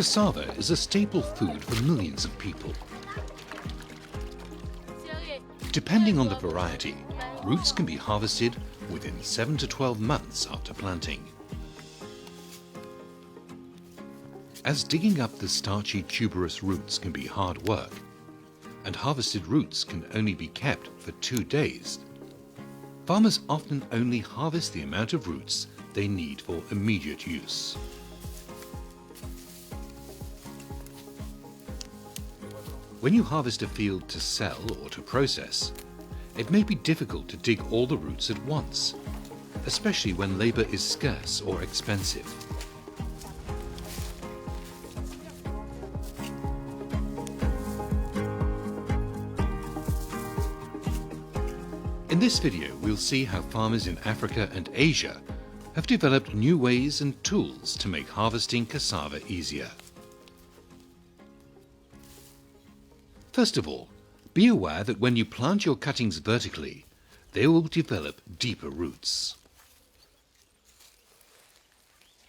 Cassava is a staple food for millions of people. Depending on the variety, roots can be harvested within 7 to 12 months after planting. As digging up the starchy tuberous roots can be hard work, and harvested roots can only be kept for 2 days, farmers often only harvest the amount of roots they need for immediate use. When you harvest a field to sell or to process, it may be difficult to dig all the roots at once, especially when labor is scarce or expensive. In this video, we'll see how farmers in Africa and Asia have developed new ways and tools to make harvesting cassava easier. First of all, be aware that when you plant your cuttings vertically, they will develop deeper roots.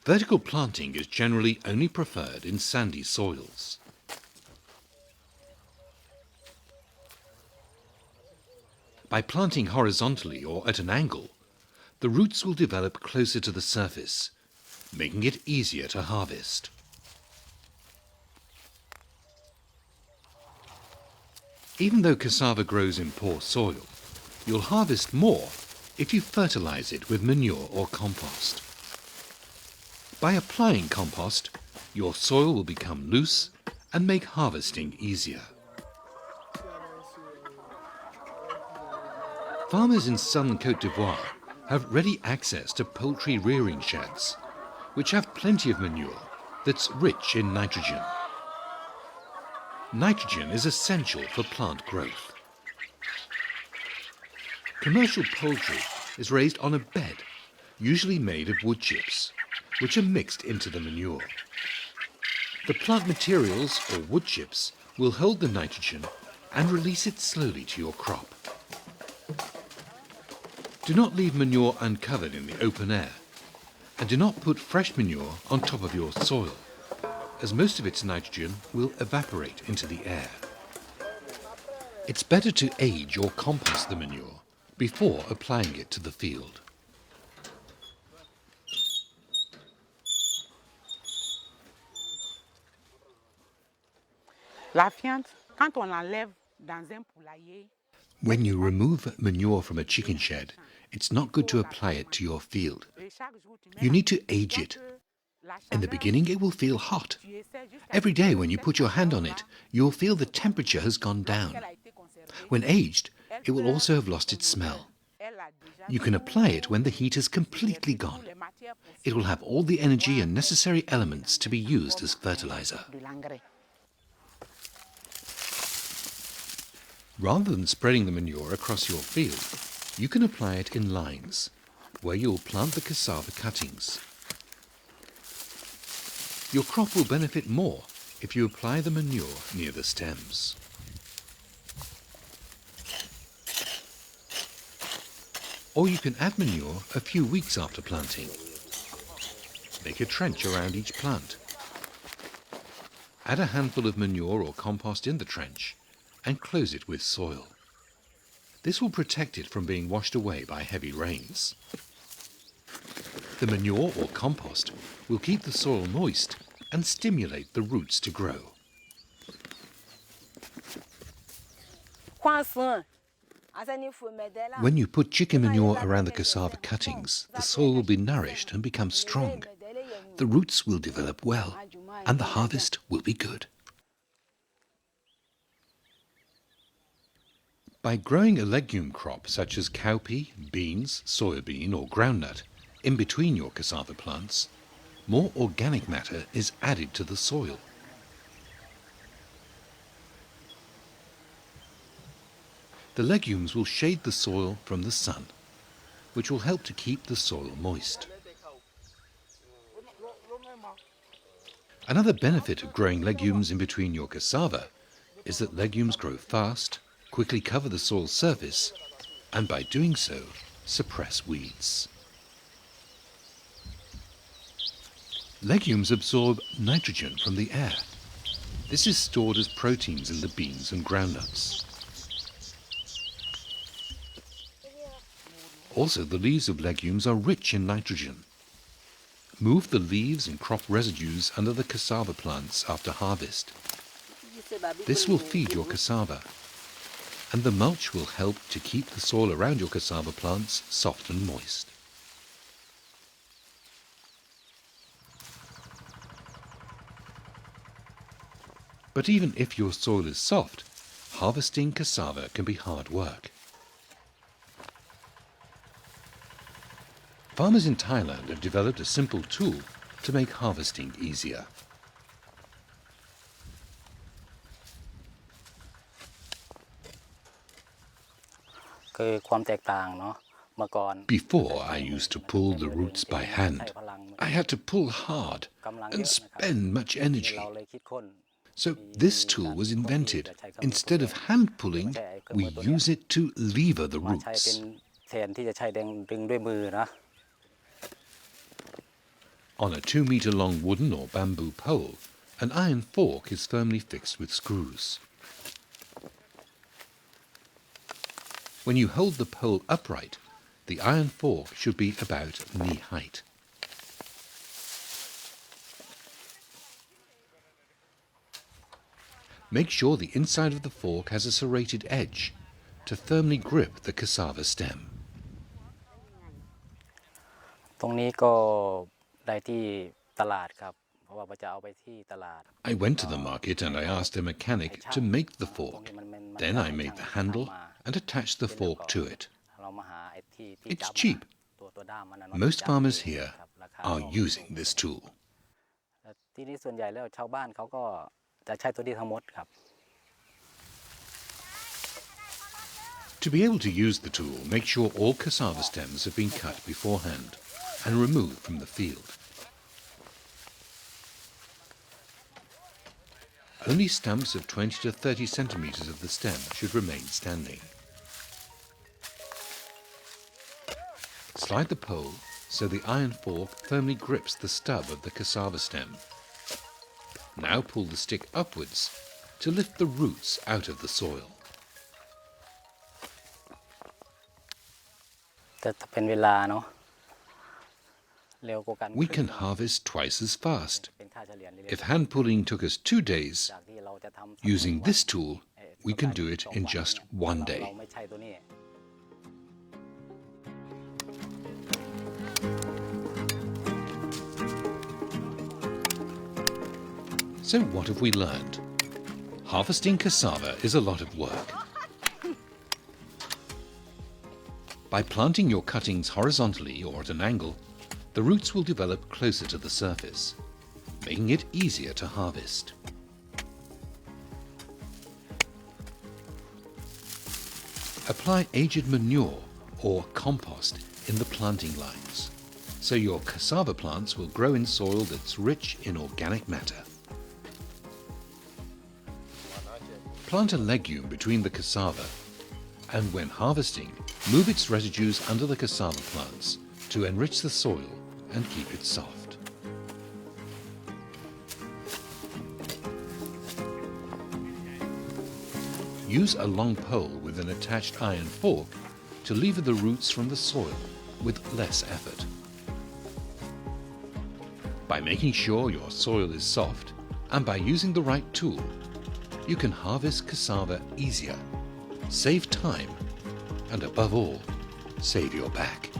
Vertical planting is generally only preferred in sandy soils. By planting horizontally or at an angle, the roots will develop closer to the surface, making it easier to harvest. Even though cassava grows in poor soil, you'll harvest more if you fertilize it with manure or compost. By applying compost, your soil will become loose and make harvesting easier. Farmers in southern Côte d'Ivoire have ready access to poultry rearing sheds, which have plenty of manure that's rich in nitrogen. Nitrogen is essential for plant growth. Commercial poultry is raised on a bed, usually made of wood chips, which are mixed into the manure. The plant materials, or wood chips, will hold the nitrogen and release it slowly to your crop. Do not leave manure uncovered in the open air, and do not put fresh manure on top of your soil, as most of its nitrogen will evaporate into the air. It's better to age or compost the manure before applying it to the field. When you remove manure from a chicken shed, it's not good to apply it to your field. You need to age it. In the beginning, it will feel hot. Every day when you put your hand on it, you'll feel the temperature has gone down. When aged, it will also have lost its smell. You can apply it when the heat is completely gone. It will have all the energy and necessary elements to be used as fertilizer. Rather than spreading the manure across your field, you can apply it in lines, where you'll plant the cassava cuttings. Your crop will benefit more if you apply the manure near the stems. Or you can add manure a few weeks after planting. Make a trench around each plant. Add a handful of manure or compost in the trench and close it with soil. This will protect it from being washed away by heavy rains. The manure or compost will keep the soil moist and stimulate the roots to grow. When you put chicken manure around the cassava cuttings, the soil will be nourished and become strong. The roots will develop well, and the harvest will be good. By growing a legume crop such as cowpea, beans, soybean or groundnut in between your cassava plants, more organic matter is added to the soil. The legumes will shade the soil from the sun, which will help to keep the soil moist. Another benefit of growing legumes in between your cassava is that legumes grow fast, quickly cover the soil surface, and by doing so, suppress weeds. Legumes absorb nitrogen from the air. This is stored as proteins in the beans and groundnuts. Also, the leaves of legumes are rich in nitrogen. Move the leaves and crop residues under the cassava plants after harvest. This will feed your cassava, and the mulch will help to keep the soil around your cassava plants soft and moist. But even if your soil is soft, harvesting cassava can be hard work. Farmers in Thailand have developed a simple tool to make harvesting easier. Before, I used to pull the roots by hand. I had to pull hard and spend much energy. So this tool was invented. Instead of hand pulling, we use it to lever the roots. On a 2-meter-long wooden or bamboo pole, an iron fork is firmly fixed with screws. When you hold the pole upright, the iron fork should be about knee height. Make sure the inside of the fork has a serrated edge to firmly grip the cassava stem. I went to the market and I asked a mechanic to make the fork. Then I made the handle and attached the fork to it. It's cheap. Most farmers here are using this tool. To be able to use the tool, make sure all cassava stems have been cut beforehand and removed from the field. Only stumps of 20 to 30 centimeters of the stem should remain standing. Slide the pole so the iron fork firmly grips the stub of the cassava stem. Now pull the stick upwards to lift the roots out of the soil. We can harvest twice as fast. If hand pulling took us 2 days, using this tool, we can do it in just 1 day. So what have we learned? Harvesting cassava is a lot of work. By planting your cuttings horizontally or at an angle, the roots will develop closer to the surface, making it easier to harvest. Apply aged manure or compost in the planting lines, so your cassava plants will grow in soil that's rich in organic matter. Plant a legume between the cassava, and when harvesting, move its residues under the cassava plants to enrich the soil and keep it soft. Use a long pole with an attached iron fork to lever the roots from the soil with less effort. By making sure your soil is soft and by using the right tool, you can harvest cassava easier, save time, and above all, save your back.